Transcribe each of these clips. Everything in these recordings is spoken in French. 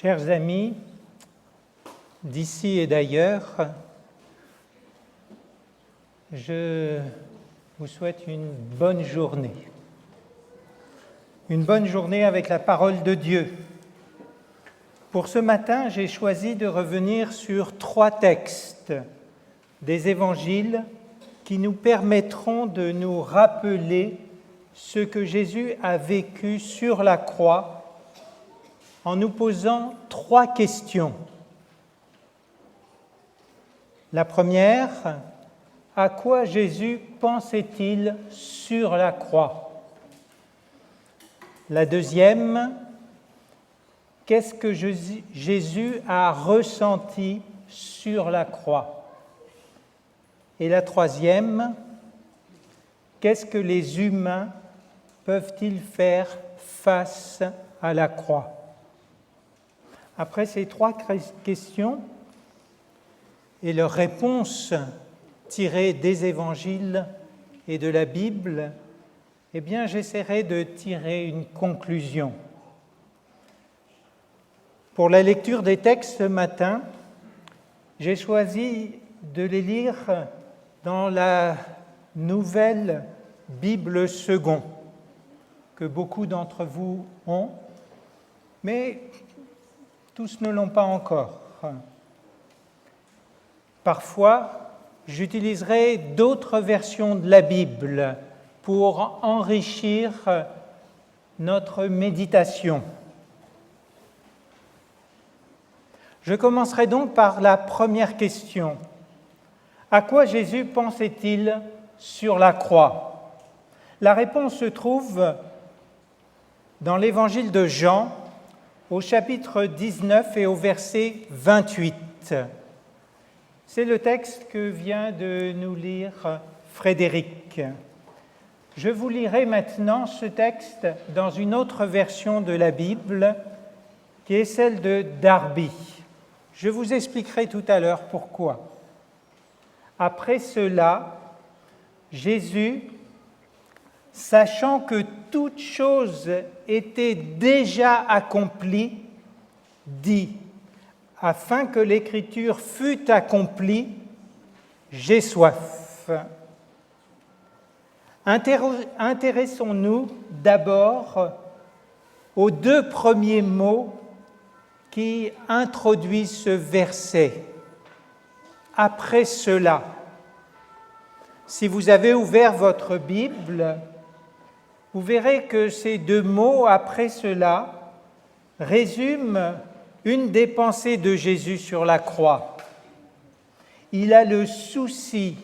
Chers amis, d'ici et d'ailleurs, je vous souhaite une bonne journée. Une bonne journée avec la parole de Dieu. Pour ce matin, j'ai choisi de revenir sur 3 textes des évangiles qui nous permettront de nous rappeler ce que Jésus a vécu sur la croix en nous posant 3 questions. La première, à quoi Jésus pensait-il sur la croix? La deuxième, qu'est-ce que Jésus a ressenti sur la croix? Et la troisième, qu'est-ce que les humains peuvent-ils faire face à la croix? Après ces 3 questions et leurs réponses tirées des évangiles et de la Bible, eh bien, j'essaierai de tirer une conclusion. Pour la lecture des textes ce matin, j'ai choisi de les lire dans la nouvelle Bible Second, que beaucoup d'entre vous ont, mais tous ne l'ont pas encore. Parfois, j'utiliserai d'autres versions de la Bible pour enrichir notre méditation. Je commencerai donc par la première question. À quoi Jésus pensait-il sur la croix? La réponse se trouve dans l'évangile de Jean, au chapitre 19 et au verset 28. C'est le texte que vient de nous lire Frédéric. Je vous lirai maintenant ce texte dans une autre version de la Bible, qui est celle de Darby. Je vous expliquerai tout à l'heure pourquoi. Après cela, Jésus, sachant que toute chose était déjà accomplie, dit, afin que l'Écriture fût accomplie, j'ai soif. Intéressons-nous d'abord aux 2 premiers mots qui introduisent ce verset. Après cela. Si vous avez ouvert votre Bible, vous verrez que ces 2 mots, après cela, résument une des pensées de Jésus sur la croix. Il a le souci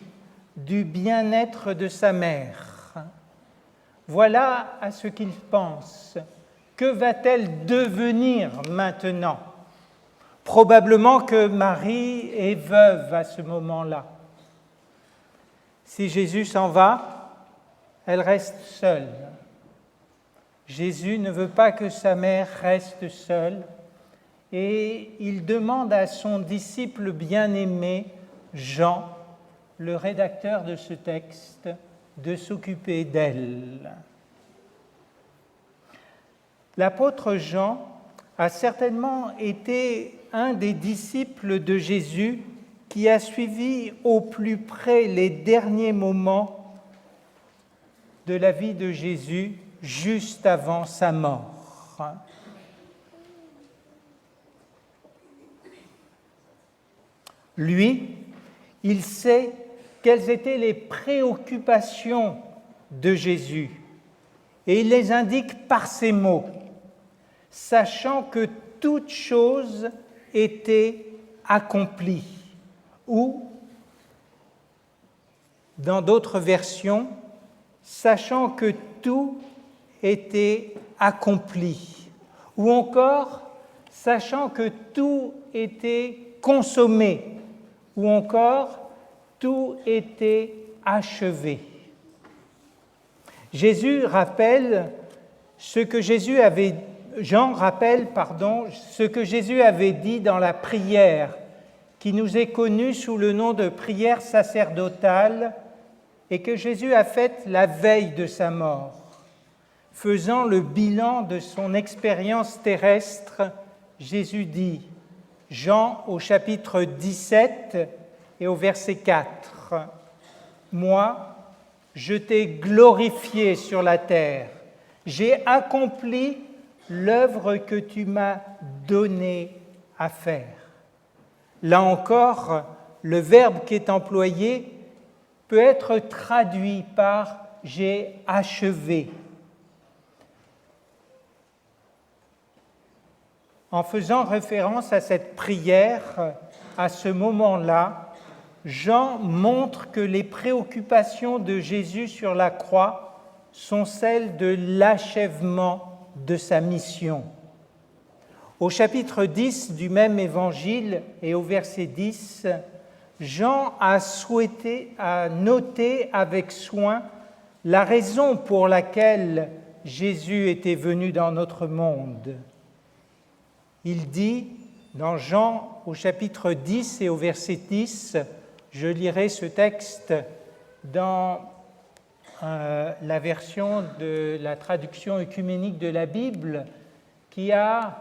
du bien-être de sa mère. Voilà à ce qu'il pense. Que va-t-elle devenir maintenant? Probablement que Marie est veuve à ce moment-là. Si Jésus s'en va, elle reste seule. Jésus ne veut pas que sa mère reste seule et il demande à son disciple bien-aimé, Jean, le rédacteur de ce texte, de s'occuper d'elle. L'apôtre Jean a certainement été un des disciples de Jésus qui a suivi au plus près les derniers moments de la vie de Jésus juste avant sa mort. Lui, il sait quelles étaient les préoccupations de Jésus et il les indique par ces mots, sachant que toute chose était accomplie. Ou, dans d'autres versions, sachant que tout était accompli. Ou encore, sachant que tout était consommé. Ou encore, tout était achevé. Jean rappelle ce que Jésus avait dit dans la prière, qui nous est connue sous le nom de prière sacerdotale et que Jésus a faite la veille de sa mort, faisant le bilan de son expérience terrestre Jésus dit, Jean au chapitre 17 et au verset 4, « Moi, je t'ai glorifié sur la terre, j'ai accompli l'œuvre que tu m'as donné à faire. » Là encore, le verbe qui est employé peut être traduit par « j'ai achevé ». En faisant référence à cette prière, à ce moment-là, Jean montre que les préoccupations de Jésus sur la croix sont celles de l'achèvement de sa mission. Au chapitre 10 du même évangile et au verset 10, Jean a noté avec soin la raison pour laquelle Jésus était venu dans notre monde. Il dit, dans Jean au chapitre 10 et au verset 10, je lirai ce texte dans la version de la traduction œcuménique de la Bible qui a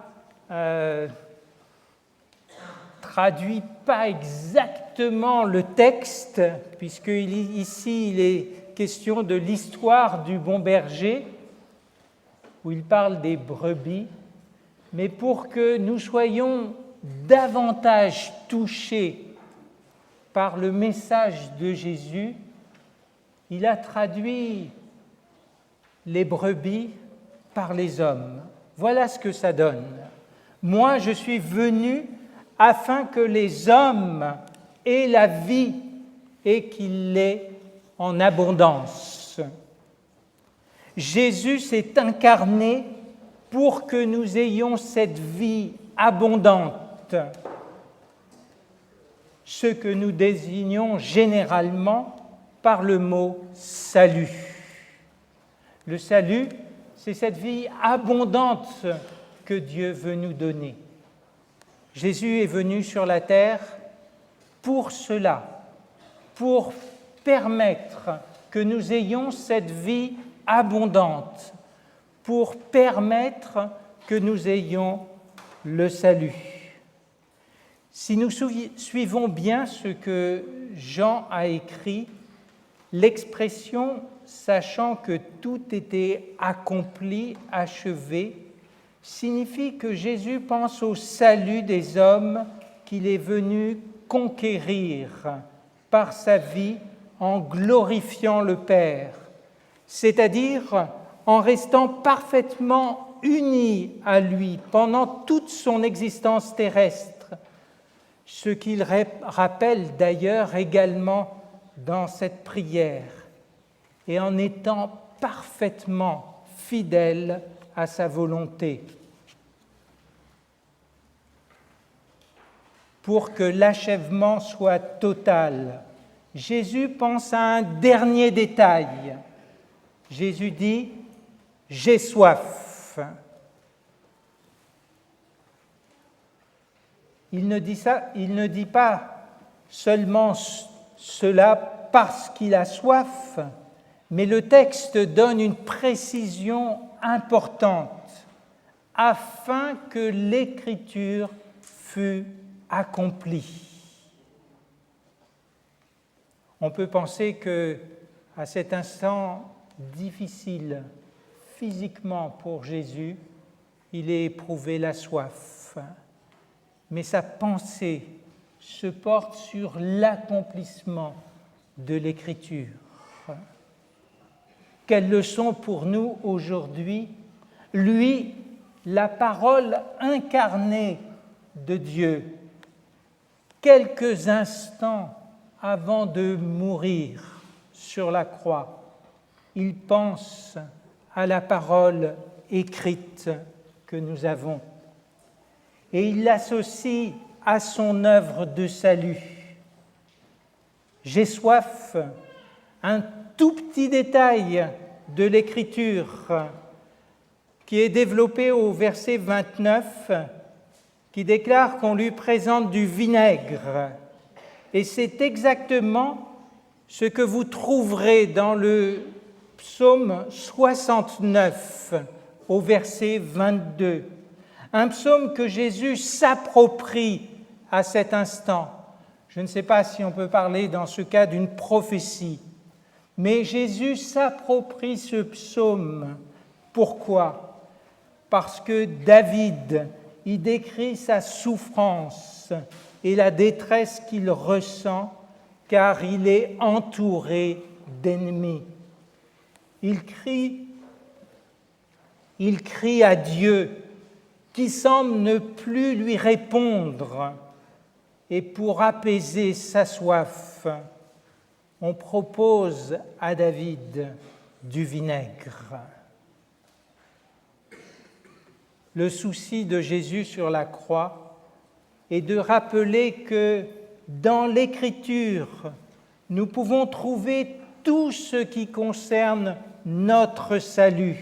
traduit pas exactement le texte, puisque ici il est question de l'histoire du bon berger, où il parle des brebis, mais pour que nous soyons davantage touchés par le message de Jésus, il a traduit les brebis par les hommes. Voilà ce que ça donne. Moi, je suis venu afin que les hommes aient la vie et qu'ils l'aient en abondance. Jésus s'est incarné pour que nous ayons cette vie abondante, ce que nous désignons généralement par le mot « salut ». Le salut, c'est cette vie abondante que Dieu veut nous donner. Jésus est venu sur la terre pour cela, pour permettre que nous ayons cette vie abondante, pour permettre que nous ayons le salut. Si nous suivons bien ce que Jean a écrit, l'expression « sachant que tout était accompli, achevé », signifie que Jésus pense au salut des hommes qu'il est venu conquérir par sa vie en glorifiant le Père, c'est-à-dire en restant parfaitement uni à lui pendant toute son existence terrestre, ce qu'il rappelle d'ailleurs également dans cette prière, et en étant parfaitement fidèle à sa volonté. Pour que l'achèvement soit total, Jésus pense à un dernier détail. Jésus dit « J'ai soif ». Il ne dit pas seulement cela parce qu'il a soif, mais le texte donne une précision importante afin que l'Écriture fût accomplie. On peut penser que, à cet instant difficile physiquement pour Jésus, il ait éprouvé la soif. Mais sa pensée se porte sur l'accomplissement de l'Écriture. Quelle leçon pour nous aujourd'hui, lui, la parole incarnée de Dieu, quelques instants avant de mourir sur la croix, il pense à la parole écrite que nous avons et il l'associe à son œuvre de salut. J'ai soif, un tout petit détail de l'Écriture qui est développé au verset 29, qui déclare qu'on lui présente du vinaigre. Et c'est exactement ce que vous trouverez dans le psaume 69, au verset 22. Un psaume que Jésus s'approprie à cet instant. Je ne sais pas si on peut parler dans ce cas d'une prophétie, mais Jésus s'approprie ce psaume. Pourquoi ? Parce que David y décrit sa souffrance et la détresse qu'il ressent, car il est entouré d'ennemis. Il crie à Dieu, qui semble ne plus lui répondre. Et pour apaiser sa soif, on propose à David du vinaigre. Le souci de Jésus sur la croix est de rappeler que dans l'Écriture, nous pouvons trouver tout ce qui concerne notre salut.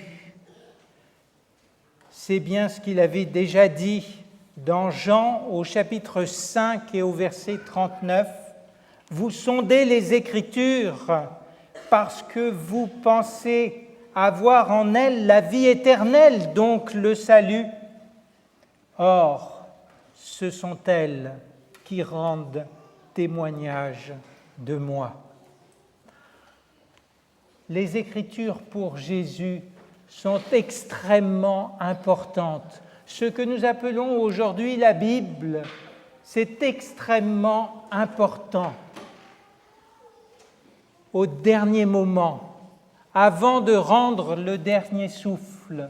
C'est bien ce qu'il avait déjà dit dans Jean au chapitre 5 et au verset 39. « Vous sondez les Écritures parce que vous pensez avoir en elles la vie éternelle, donc le salut. Or, ce sont elles qui rendent témoignage de moi. » Les Écritures pour Jésus sont extrêmement importantes. Ce que nous appelons aujourd'hui la Bible, c'est extrêmement important. Au dernier moment, avant de rendre le dernier souffle,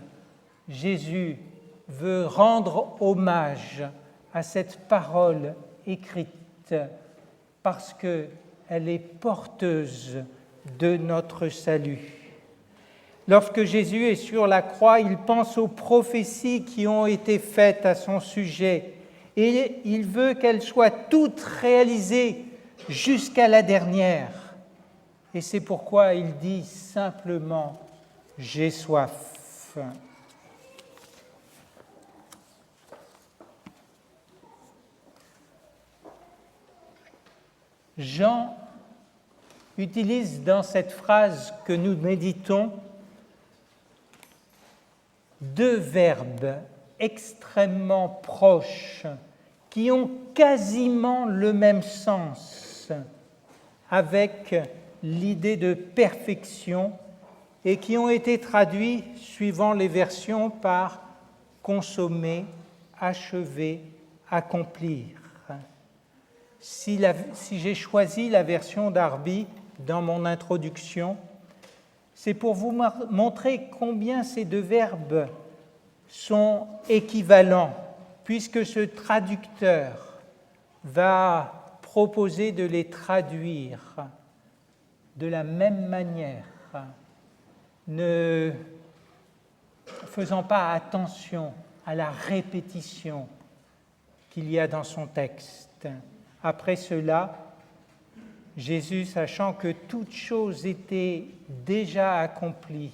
Jésus veut rendre hommage à cette parole écrite parce qu'elle est porteuse de notre salut. Lorsque Jésus est sur la croix, il pense aux prophéties qui ont été faites à son sujet et il veut qu'elles soient toutes réalisées jusqu'à la dernière. Et c'est pourquoi il dit simplement « J'ai soif ». Jean utilise dans cette phrase que nous méditons deux verbes extrêmement proches qui ont quasiment le même sens avec l'idée de perfection et qui ont été traduits, suivant les versions, par consommer, achever, accomplir. Si j'ai choisi la version d'Arby dans mon introduction, c'est pour vous montrer combien ces deux verbes sont équivalents, puisque ce traducteur va proposer de les traduire de la même manière, ne faisant pas attention à la répétition qu'il y a dans son texte. Après cela, Jésus, sachant que toute chose était déjà accomplie,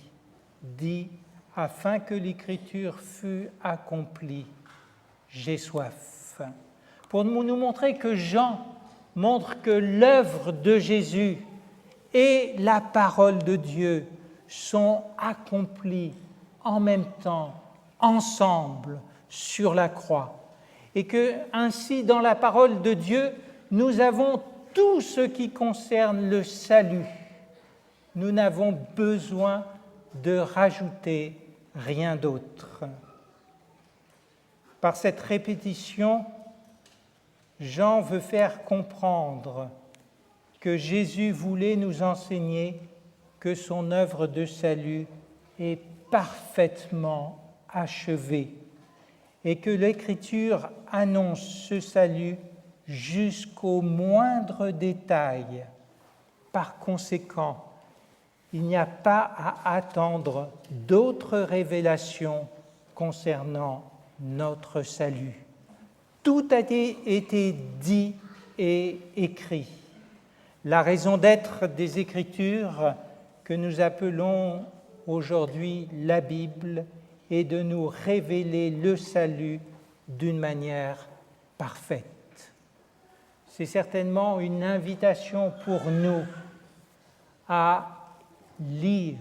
dit « Afin que l'Écriture fût accomplie, j'ai soif ». Pour nous montrer que Jean montre que l'œuvre de Jésus et la parole de Dieu sont accomplies en même temps, ensemble, sur la croix. Et que ainsi, dans la parole de Dieu, nous avons tout ce qui concerne le salut. Nous n'avons besoin de rajouter rien d'autre. Par cette répétition, Jean veut faire comprendre que Jésus voulait nous enseigner que son œuvre de salut est parfaitement achevée et que l'Écriture annonce ce salut jusqu'au moindre détail. Par conséquent, il n'y a pas à attendre d'autres révélations concernant notre salut. Tout a été dit et écrit. La raison d'être des Écritures que nous appelons aujourd'hui la Bible est de nous révéler le salut d'une manière parfaite. C'est certainement une invitation pour nous à lire,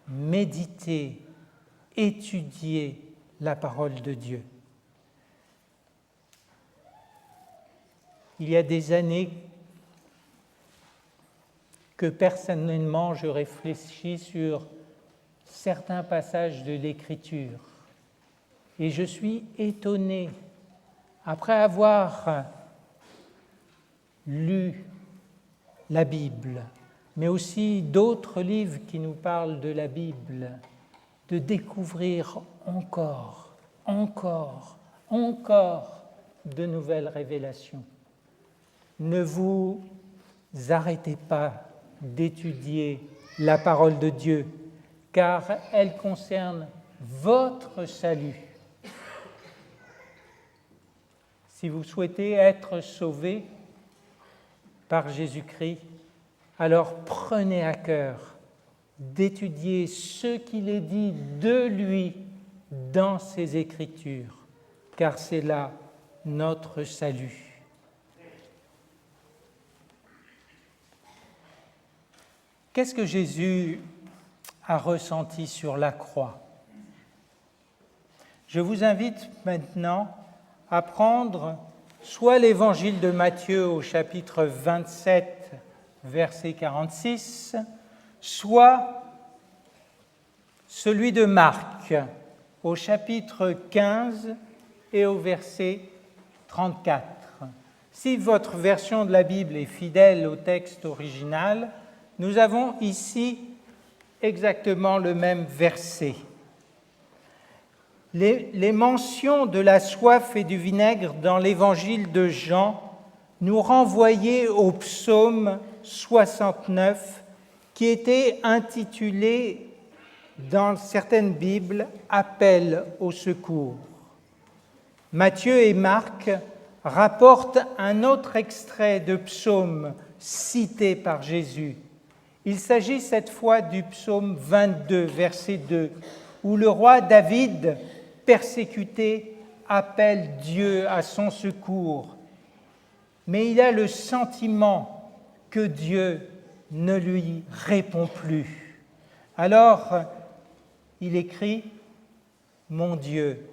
méditer, étudier la parole de Dieu. Il y a des années que personnellement je réfléchis sur certains passages de l'Écriture et je suis étonné, après avoir lu la Bible, mais aussi d'autres livres qui nous parlent de la Bible, de découvrir encore de nouvelles révélations. Ne vous arrêtez pas d'étudier la parole de Dieu, car elle concerne votre salut. Si vous souhaitez être sauvé par Jésus-Christ, alors prenez à cœur d'étudier ce qu'il est dit de lui dans ses Écritures, car c'est là notre salut. Qu'est-ce que Jésus a ressenti sur la croix? Je vous invite maintenant à prendre soit l'évangile de Matthieu au chapitre 27, verset 46, soit celui de Marc au chapitre 15 et au verset 34. Si votre version de la Bible est fidèle au texte original, nous avons ici exactement le même verset. Les mentions de la soif et du vinaigre dans l'évangile de Jean nous renvoyaient au psaume 69 qui était intitulé dans certaines Bibles « Appel au secours ». Matthieu et Marc rapportent un autre extrait de psaume cité par Jésus. Il s'agit cette fois du psaume 22, verset 2, où le roi David, persécuté, appelle Dieu à son secours. Mais il a le sentiment que Dieu ne lui répond plus. Alors, il écrit « Mon Dieu,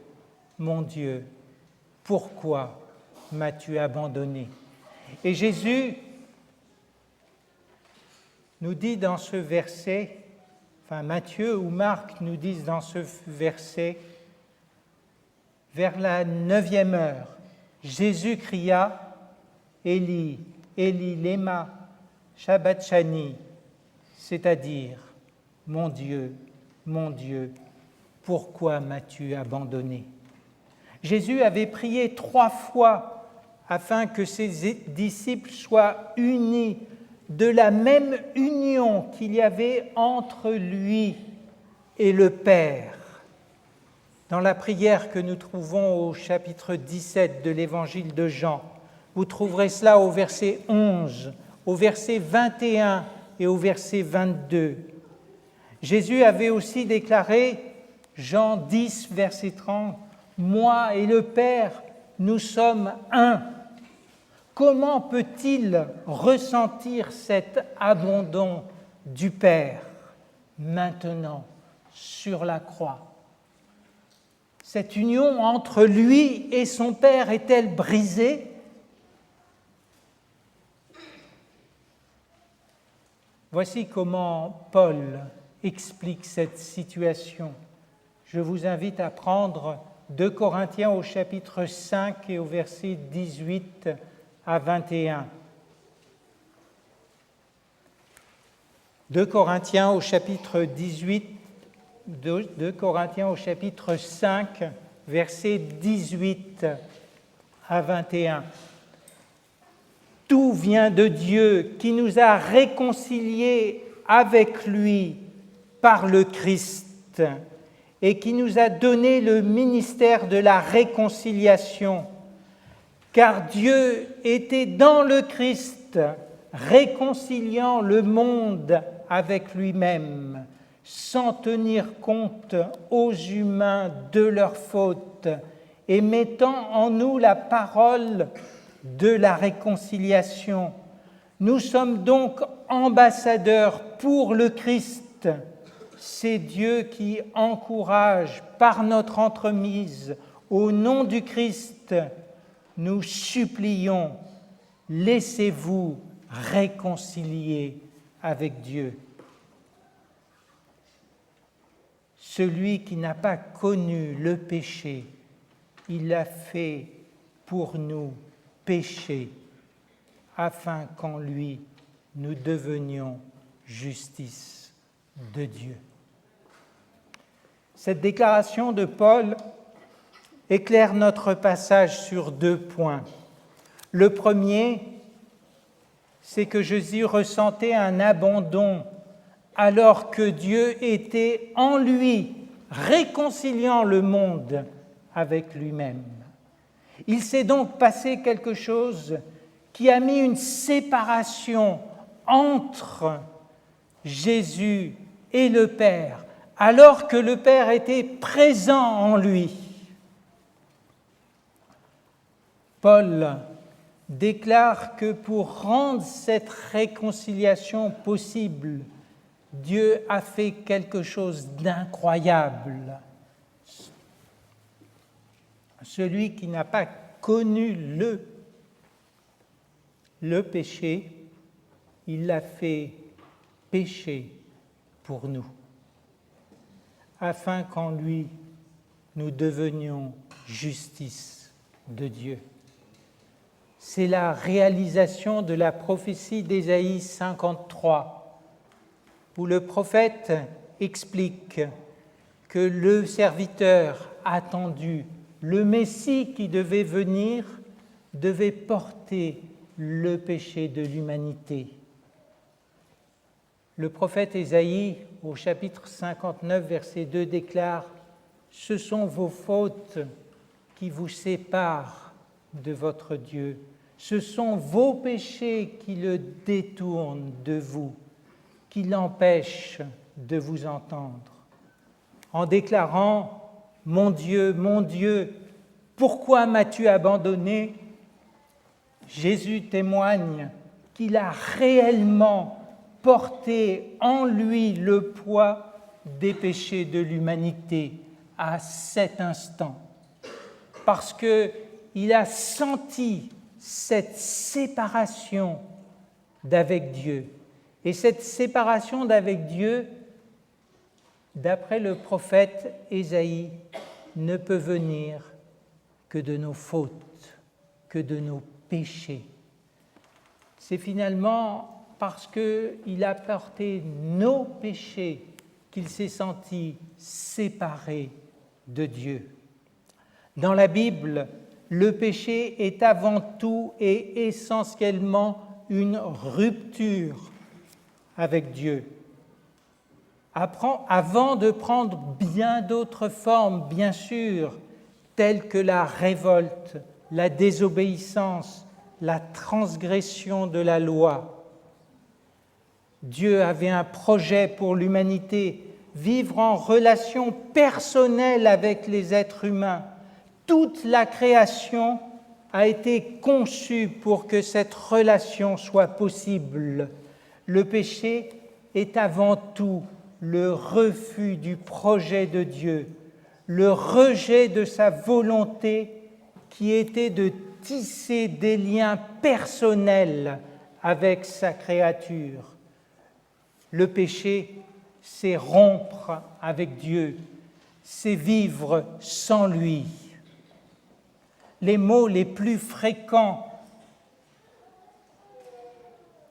pourquoi m'as-tu abandonné ?» Et Jésus nous dit dans ce verset, enfin Matthieu ou Marc nous disent dans ce verset, vers la 9e heure, Jésus cria « Élie, Élie, lema sabachthani », c'est-à-dire « Mon Dieu, pourquoi m'as-tu abandonné ?» Jésus avait prié 3 fois afin que ses disciples soient unis de la même union qu'il y avait entre lui et le Père. Dans la prière que nous trouvons au chapitre 17 de l'évangile de Jean, vous trouverez cela au verset 11, au verset 21 et au verset 22. Jésus avait aussi déclaré, Jean 10, verset 30, « Moi et le Père, nous sommes un ». Comment peut-il ressentir cet abandon du Père maintenant sur la croix? Cette union entre lui et son Père est-elle brisée? Voici comment Paul explique cette situation. Je vous invite à prendre 2 Corinthiens au chapitre 5 et au verset 18 à 21. 2 Corinthiens au chapitre 5, versets 18 à 21. Tout vient de Dieu qui nous a réconciliés avec lui par le Christ et qui nous a donné le ministère de la réconciliation. Car Dieu était dans le Christ, réconciliant le monde avec lui-même, sans tenir compte aux humains de leurs fautes et mettant en nous la parole de la réconciliation. Nous sommes donc ambassadeurs pour le Christ. c'est Dieu qui encourage par notre entremise, au nom du Christ, nous supplions, laissez-vous réconcilier avec Dieu. Celui qui n'a pas connu le péché, il l'a fait pour nous pécher, afin qu'en lui nous devenions justice de Dieu. Cette déclaration de Paul éclaire notre passage sur 2 points. Le premier, c'est que Jésus ressentait un abandon alors que Dieu était en lui, réconciliant le monde avec lui-même. Il s'est donc passé quelque chose qui a mis une séparation entre Jésus et le Père, alors que le Père était présent en lui. Paul déclare que pour rendre cette réconciliation possible, Dieu a fait quelque chose d'incroyable. Celui qui n'a pas connu le péché, il l'a fait pécher pour nous, afin qu'en lui, nous devenions justice de Dieu. C'est la réalisation de la prophétie d'Ésaïe 53, où le prophète explique que le serviteur attendu, le Messie qui devait venir, devait porter le péché de l'humanité. Le prophète Ésaïe, au chapitre 59, verset 2, déclare « Ce sont vos fautes qui vous séparent de votre Dieu. Ce sont vos péchés qui le détournent de vous, qui l'empêchent de vous entendre. » En déclarant « Mon Dieu, pourquoi m'as-tu abandonné ?» Jésus témoigne qu'il a réellement porté en lui le poids des péchés de l'humanité à cet instant, parce qu'il a senti cette séparation d'avec Dieu. Et cette séparation d'avec Dieu, d'après le prophète Ésaïe, ne peut venir que de nos fautes, que de nos péchés. C'est finalement parce qu'il a porté nos péchés qu'il s'est senti séparé de Dieu. Dans la Bible, le péché est avant tout et essentiellement une rupture avec Dieu. Avant de prendre bien d'autres formes, bien sûr, telles que la révolte, la désobéissance, la transgression de la loi. Dieu avait un projet pour l'humanité, vivre en relation personnelle avec les êtres humains. Toute la création a été conçue pour que cette relation soit possible. Le péché est avant tout le refus du projet de Dieu, le rejet de sa volonté qui était de tisser des liens personnels avec sa créature. Le péché, c'est rompre avec Dieu, c'est vivre sans lui. Les mots les plus fréquents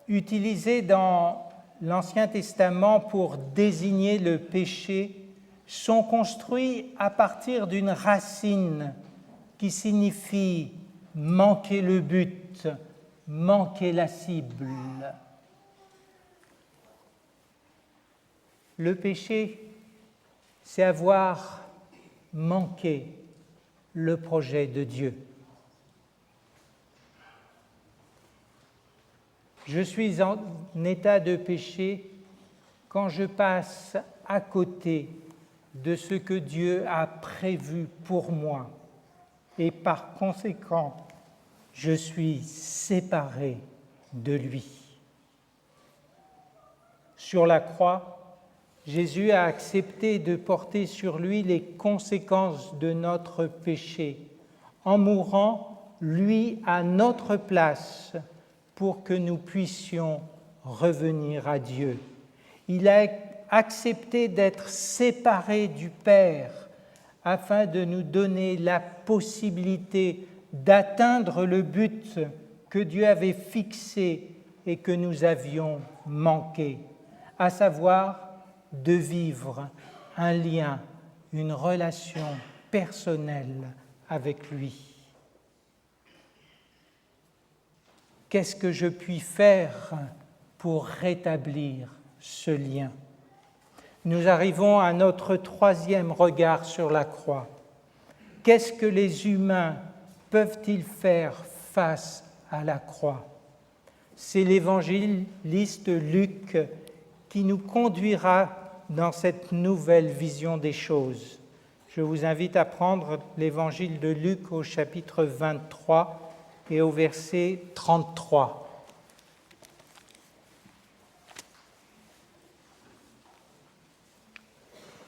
utilisés dans l'Ancien Testament pour désigner le péché sont construits à partir d'une racine qui signifie manquer le but, manquer la cible. Le péché, c'est avoir manqué le projet de Dieu. Je suis en état de péché quand je passe à côté de ce que Dieu a prévu pour moi et par conséquent, je suis séparé de lui. Sur la croix, Jésus a accepté de porter sur lui les conséquences de notre péché, en mourant, lui, à notre place, pour que nous puissions revenir à Dieu. Il a accepté d'être séparé du Père afin de nous donner la possibilité d'atteindre le but que Dieu avait fixé et que nous avions manqué, à savoir de vivre un lien, une relation personnelle avec lui. Qu'est-ce que je puis faire pour rétablir ce lien? Nous arrivons à notre troisième regard sur la croix. Qu'est-ce que les humains peuvent-ils faire face à la croix? C'est l'évangéliste Luc qui nous conduira dans cette nouvelle vision des choses. Je vous invite à prendre l'évangile de Luc au chapitre 23 et au verset 33.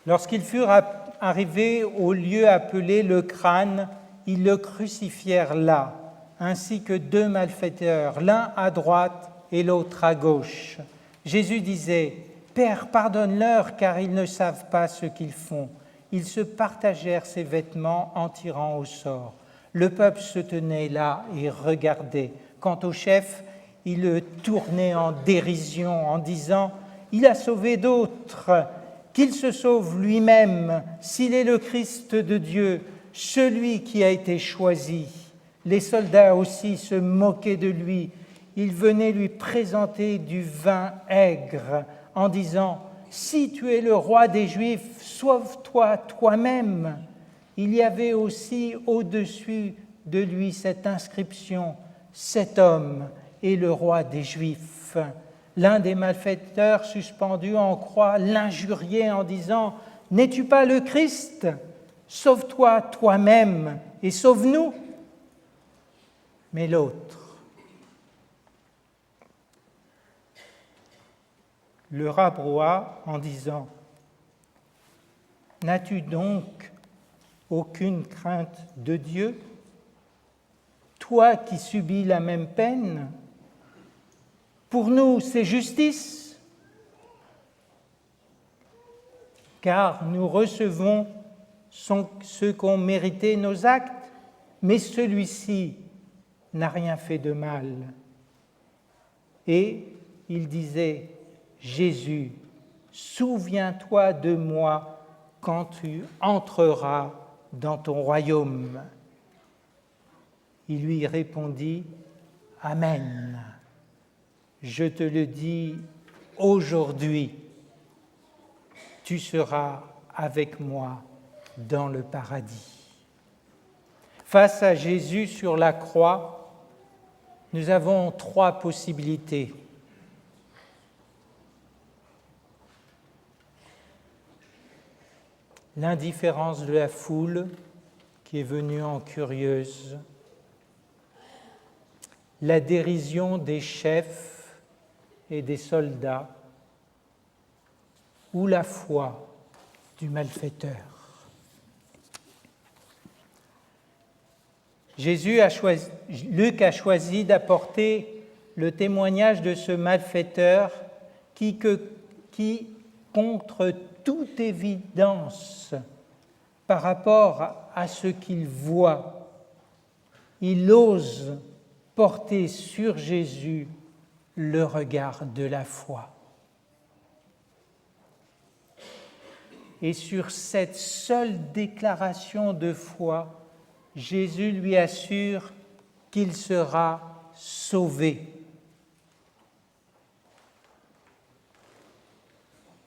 Lorsqu'ils furent arrivés au lieu appelé le Crâne, ils le crucifièrent là, ainsi que 2 malfaiteurs, l'un à droite et l'autre à gauche. Jésus disait : « Père, pardonne-leur, car ils ne savent pas ce qu'ils font. » Ils se partagèrent ses vêtements en tirant au sort. Le peuple se tenait là et regardait. Quant au chef, il le tournait en dérision en disant : « Il a sauvé d'autres, qu'il se sauve lui-même, s'il est le Christ de Dieu, celui qui a été choisi. » Les soldats aussi se moquaient de lui. Ils venaient lui présenter du vin aigre en disant : « Si tu es le roi des Juifs, sauve-toi toi-même. » Il y avait aussi au-dessus de lui cette inscription : « Cet homme est le roi des Juifs. » L'un des malfaiteurs suspendus en croix l'injuriait en disant : « N'es-tu pas le Christ ? Sauve-toi toi-même et sauve-nous. » Mais l'autre le rabroua en disant : « N'as-tu donc aucune crainte de Dieu, toi qui subis la même peine ? Pour nous, c'est justice, car nous recevons ce qu'ont mérité nos actes, mais celui-ci n'a rien fait de mal. » Et il disait : « Jésus, souviens-toi de moi quand tu entreras dans ton royaume. » Il lui répondit : « Amen. Je te le dis aujourd'hui, tu seras avec moi dans le paradis. » Face à Jésus sur la croix, nous avons 3 possibilités. L'indifférence de la foule qui est venue en curieuse, la dérision des chefs et des soldats, ou la foi du malfaiteur. Luc a choisi d'apporter le témoignage de ce malfaiteur qui, contre toute évidence, par rapport à ce qu'il voit, il ose porter sur Jésus le regard de la foi. Et sur cette seule déclaration de foi, Jésus lui assure qu'il sera sauvé.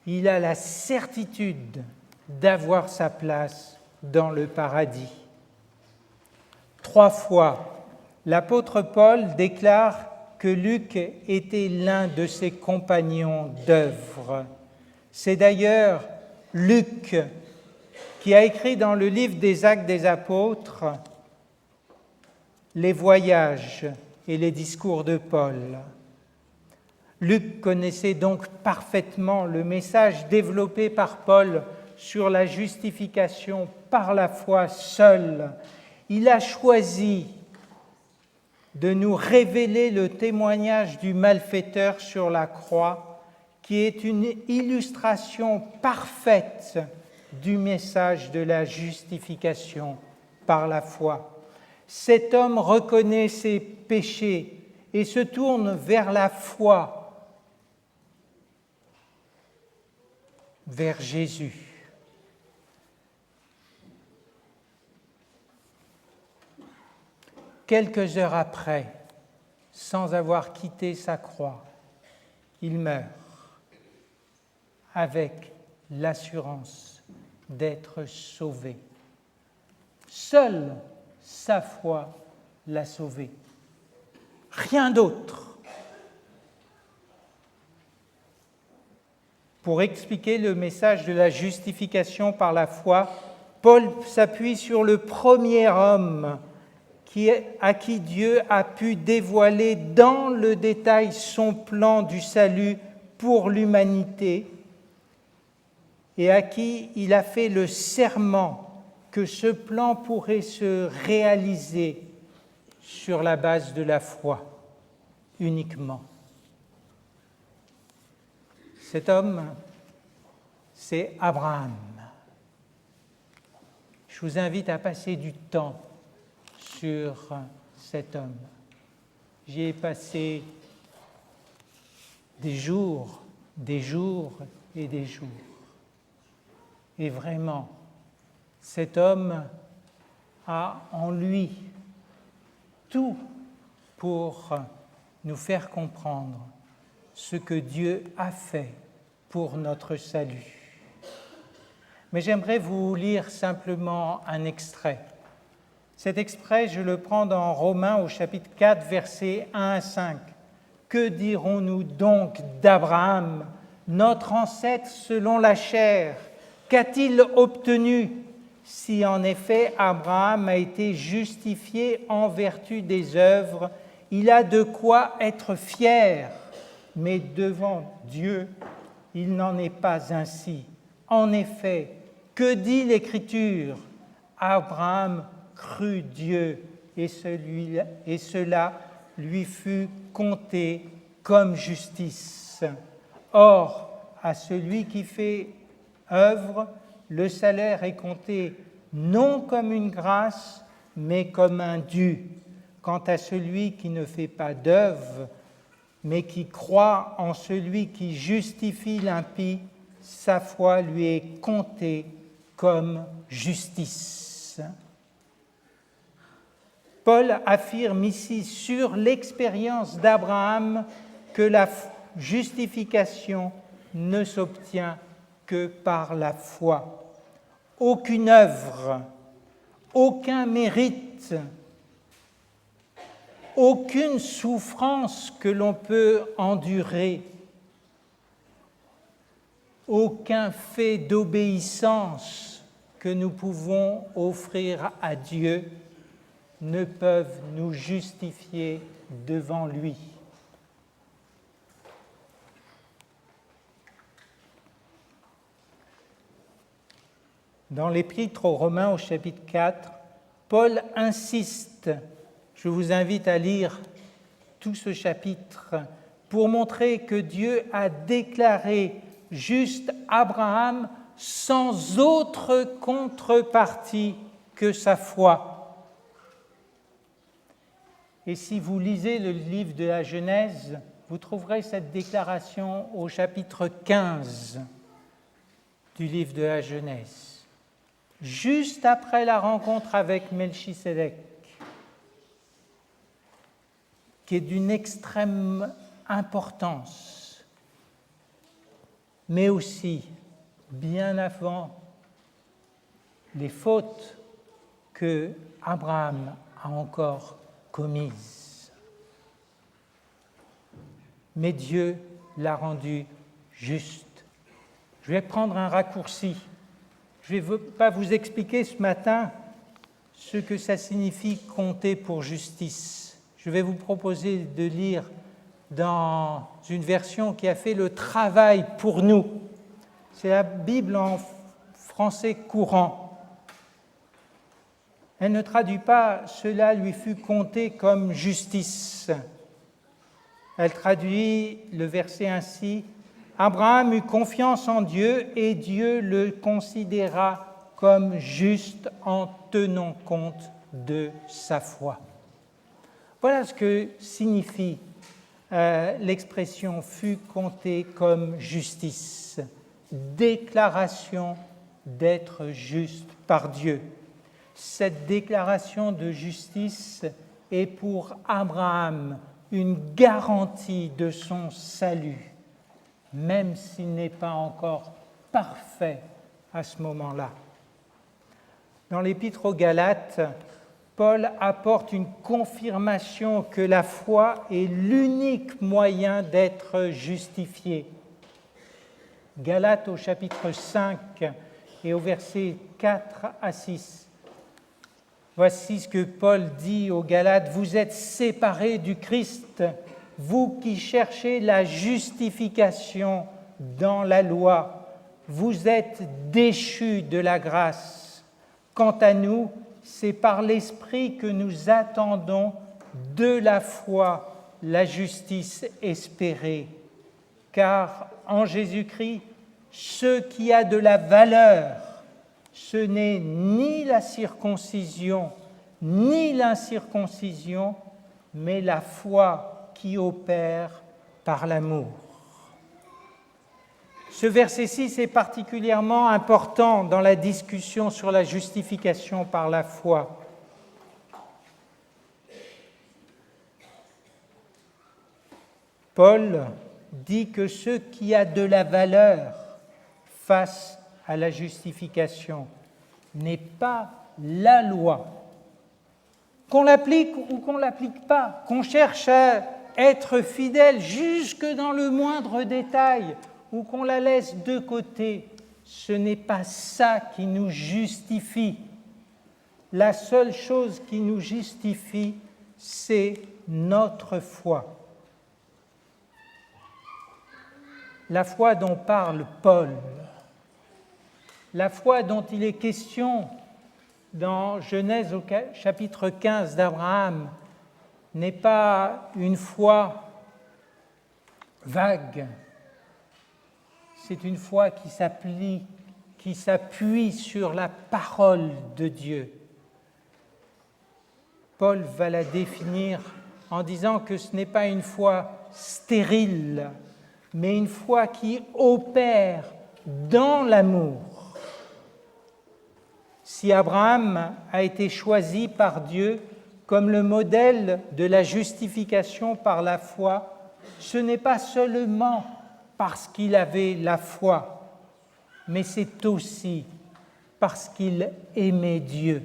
Il a la certitude d'avoir sa place dans le paradis. 3 fois, l'apôtre Paul déclare que Luc était l'un de ses compagnons d'œuvre. C'est d'ailleurs Luc qui a écrit dans le livre des Actes des Apôtres les voyages et les discours de Paul. Luc connaissait donc parfaitement le message développé par Paul sur la justification par la foi seule. Il a choisi de nous révéler le témoignage du malfaiteur sur la croix, qui est une illustration parfaite du message de la justification par la foi. Cet homme reconnaît ses péchés et se tourne vers la foi, vers Jésus. Quelques heures après, sans avoir quitté sa croix, il meurt avec l'assurance d'être sauvé. Seule sa foi l'a sauvé. Rien d'autre. Pour expliquer le message de la justification par la foi, Paul s'appuie sur le premier homme à qui Dieu a pu dévoiler dans le détail son plan du salut pour l'humanité et à qui il a fait le serment que ce plan pourrait se réaliser sur la base de la foi uniquement. Cet homme, c'est Abraham. Je vous invite à passer du temps sur cet homme. J'y ai passé des jours et des jours. Et vraiment, cet homme a en lui tout pour nous faire comprendre ce que Dieu a fait pour notre salut. Mais j'aimerais vous lire simplement un extrait. Cet extrait, je le prends dans Romains au chapitre 4, versets 1 à 5. « Que dirons-nous donc d'Abraham, notre ancêtre selon la chair ? Qu'a-t-il obtenu ? Si en effet Abraham a été justifié en vertu des œuvres, il a de quoi être fier. Mais devant Dieu, il n'en est pas ainsi. En effet, que dit l'Écriture ? Abraham crut Dieu et cela lui fut compté comme justice. Or, à celui qui fait œuvre, le salaire est compté non comme une grâce, mais comme un dû. Quant à celui qui ne fait pas d'œuvre, mais qui croit en celui qui justifie l'impie, sa foi lui est comptée comme justice. Paul affirme ici sur l'expérience d'Abraham que la justification ne s'obtient que par la foi. Aucune œuvre, aucun mérite, aucune souffrance que l'on peut endurer, aucun fait d'obéissance que nous pouvons offrir à Dieu ne peuvent nous justifier devant lui. Dans l'Épître aux Romains au chapitre 4, Paul insiste, je vous invite à lire tout ce chapitre, pour montrer que Dieu a déclaré juste Abraham sans autre contrepartie que sa foi. Et si vous lisez le livre de la Genèse, vous trouverez cette déclaration au chapitre 15 du livre de la Genèse, juste après la rencontre avec Melchisédek, qui est d'une extrême importance, mais aussi bien avant les fautes que Abraham a encore commises. Mais Dieu l'a rendu juste. Je vais prendre un raccourci. Je ne vais pas vous expliquer ce matin ce que ça signifie compter pour justice. Je vais vous proposer de lire dans une version qui a fait le travail pour nous. C'est la Bible en français courant. Elle ne traduit pas « cela lui fut compté comme justice ». Elle traduit le verset ainsi « Abraham eut confiance en Dieu et Dieu le considéra comme juste en tenant compte de sa foi ». Voilà ce que signifie l'expression « fut compté comme justice », déclaration d'être juste par Dieu. Cette déclaration de justice est pour Abraham une garantie de son salut, même s'il n'est pas encore parfait à ce moment-là. Dans l'Épître aux Galates, Paul apporte une confirmation que la foi est l'unique moyen d'être justifié. Galates au chapitre 5 et au verset 4 à 6. Voici ce que Paul dit aux Galates, « Vous êtes séparés du Christ, vous qui cherchez la justification dans la loi, vous êtes déchus de la grâce. Quant à nous, c'est par l'Esprit que nous attendons de la foi la justice espérée. Car en Jésus-Christ, ce qui a de la valeur, ce n'est ni la circoncision, ni l'incirconcision, mais la foi qui opère par l'amour. » Ce verset 6 est particulièrement important dans la discussion sur la justification par la foi. Paul dit que ce qui a de la valeur face à la justification n'est pas la loi. Qu'on l'applique ou qu'on ne l'applique pas, qu'on cherche à être fidèle jusque dans le moindre détail ou qu'on la laisse de côté, ce n'est pas ça qui nous justifie. La seule chose qui nous justifie, c'est notre foi. La foi dont parle Paul, la foi dont il est question dans Genèse au chapitre 15 d'Abraham, n'est pas une foi vague, c'est une foi qui s'appuie sur la parole de Dieu. Paul va la définir en disant que ce n'est pas une foi stérile, mais une foi qui opère dans l'amour. Si Abraham a été choisi par Dieu comme le modèle de la justification par la foi, ce n'est pas seulement parce qu'il avait la foi, mais c'est aussi parce qu'il aimait Dieu.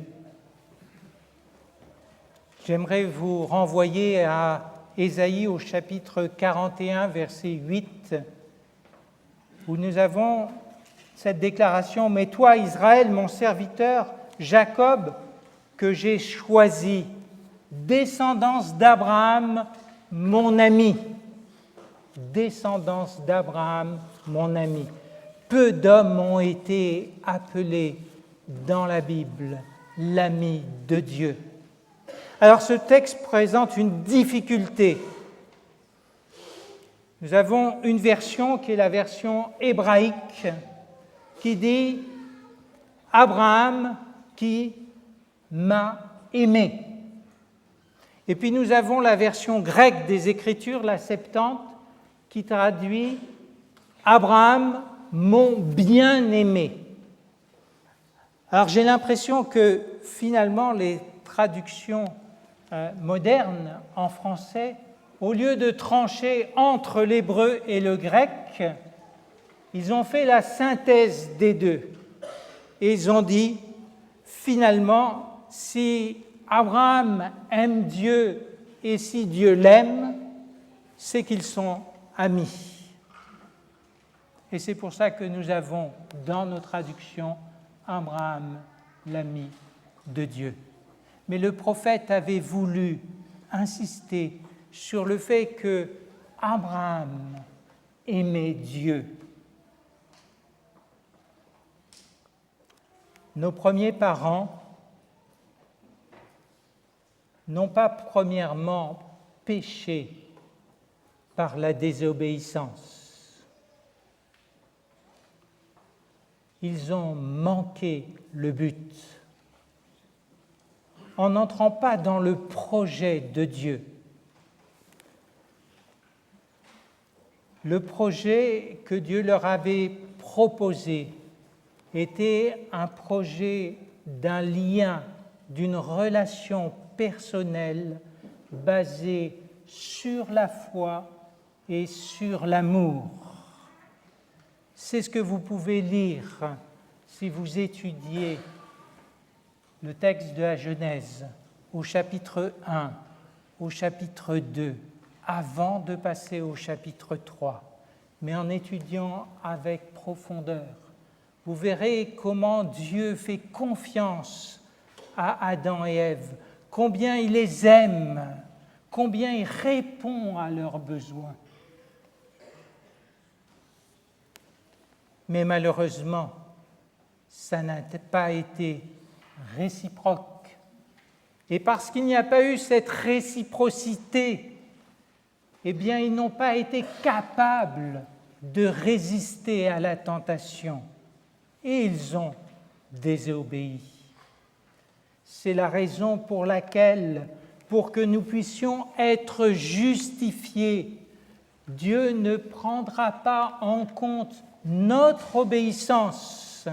J'aimerais vous renvoyer à Ésaïe au chapitre 41, verset 8, où nous avons cette déclaration « Mais toi, Israël, mon serviteur, Jacob, que j'ai choisi, descendance d'Abraham, mon ami. » Descendance d'Abraham, mon ami. Peu d'hommes ont été appelés dans la Bible l'ami de Dieu. Alors ce texte présente une difficulté. Nous avons une version qui est la version hébraïque qui dit « Abraham qui m'a aimé ». Et puis nous avons la version grecque des Écritures, la Septante, qui traduit « Abraham, mon bien-aimé ». Alors j'ai l'impression que finalement les traductions modernes en français, au lieu de trancher entre l'hébreu et le grec, ils ont fait la synthèse des deux. Et ils ont dit, finalement, si Abraham aime Dieu et si Dieu l'aime, c'est qu'ils sont amis. Et c'est pour ça que nous avons dans nos traductions Abraham, l'ami de Dieu. Mais le prophète avait voulu insister sur le fait que, Abraham aimait Dieu. Nos premiers parents n'ont pas premièrement péché par la désobéissance. Ils ont manqué le but en n'entrant pas dans le projet de Dieu. Le projet que Dieu leur avait proposé était un projet d'un lien, d'une relation personnelle basée sur la foi et sur l'amour. C'est ce que vous pouvez lire si vous étudiez le texte de la Genèse au chapitre 1, au chapitre 2, avant de passer au chapitre 3. Mais en étudiant avec profondeur, vous verrez comment Dieu fait confiance à Adam et Ève, combien il les aime, combien il répond à leurs besoins. Mais malheureusement, ça n'a pas été réciproque. Et parce qu'il n'y a pas eu cette réciprocité, eh bien, ils n'ont pas été capables de résister à la tentation. Et ils ont désobéi. C'est la raison pour laquelle, pour que nous puissions être justifiés, Dieu ne prendra pas en compte notre obéissance,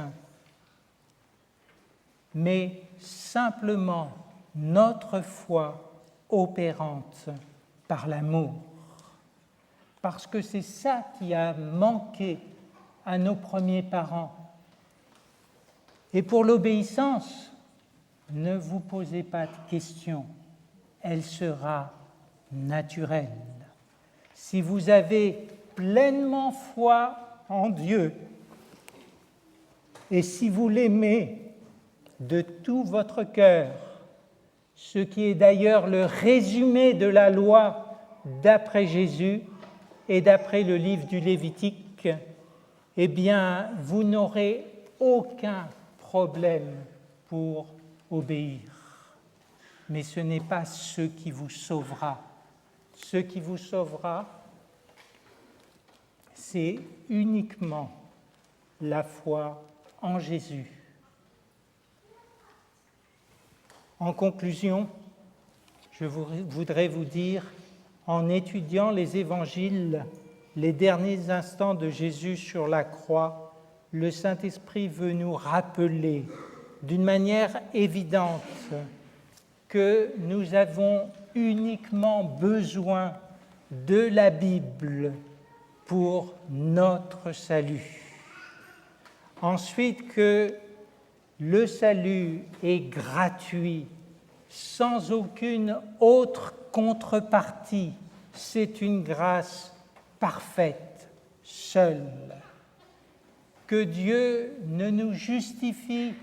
mais simplement notre foi opérante par l'amour. Parce que c'est ça qui a manqué à nos premiers parents. Et pour l'obéissance, ne vous posez pas de questions, elle sera naturelle. Si vous avez pleinement foi en Dieu et si vous l'aimez de tout votre cœur, ce qui est d'ailleurs le résumé de la loi d'après Jésus et d'après le livre du Lévitique, eh bien, vous n'aurez aucun problème pour obéir. Mais ce n'est pas ce qui vous sauvera. Ce qui vous sauvera, c'est uniquement la foi en Jésus. En conclusion, je voudrais vous dire, en étudiant les évangiles, les derniers instants de Jésus sur la croix, le Saint-Esprit veut nous rappeler d'une manière évidente que nous avons uniquement besoin de la Bible pour notre salut. Ensuite, que le salut est gratuit, sans aucune autre contrepartie. C'est une grâce parfaite, seule. Que Dieu ne nous justifie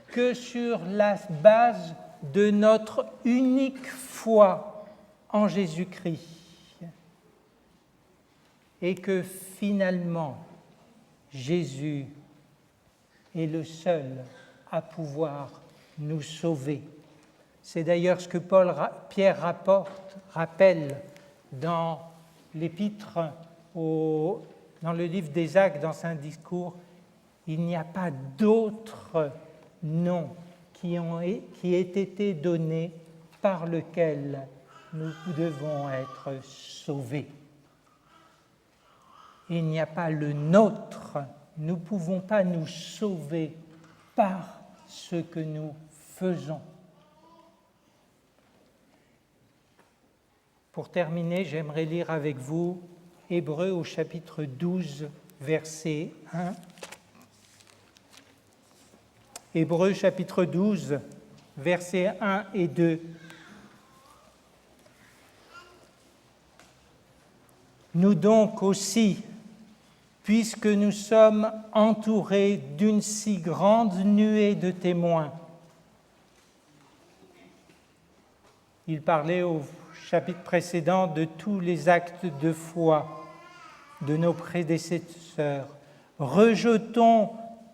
que sur la base de notre unique foi en Jésus-Christ. Et que finalement, Jésus est le seul à pouvoir nous sauver. C'est d'ailleurs ce que Pierre rappelle dans l'épître, dans le livre des Actes, dans un discours. Il n'y a pas d'autre nom qui ait été donné par lequel nous devons être sauvés. Il n'y a pas le nôtre. Nous ne pouvons pas nous sauver par ce que nous faisons. Pour terminer, j'aimerais lire avec vous Hébreux au chapitre 12, verset 1. Hébreux chapitre 12, versets 1 et 2. Nous donc aussi, puisque nous sommes entourés d'une si grande nuée de témoins. Il parlait au chapitre précédent, de tous les actes de foi de nos prédécesseurs. Rejetons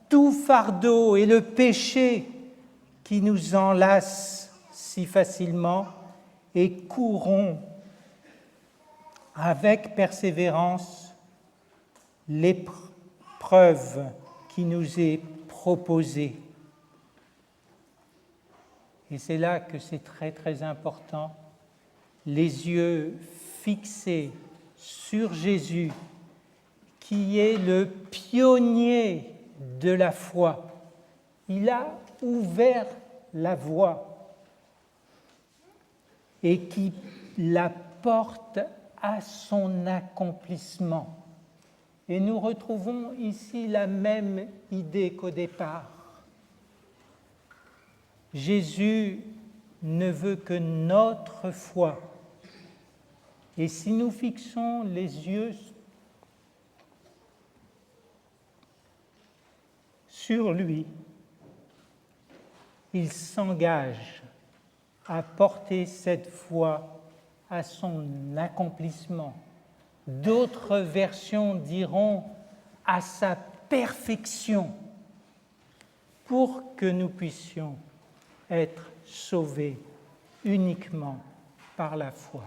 tout fardeau et le péché qui nous enlace si facilement et courons avec persévérance l'épreuve qui nous est proposée. Et c'est là que c'est très très important, les yeux fixés sur Jésus, qui est le pionnier de la foi. Il a ouvert la voie et qui la porte à son accomplissement. Et nous retrouvons ici la même idée qu'au départ. Jésus ne veut que notre foi. Et si nous fixons les yeux sur lui, il s'engage à porter cette foi à son accomplissement. D'autres versions diront à sa perfection, pour que nous puissions être sauvés uniquement par la foi.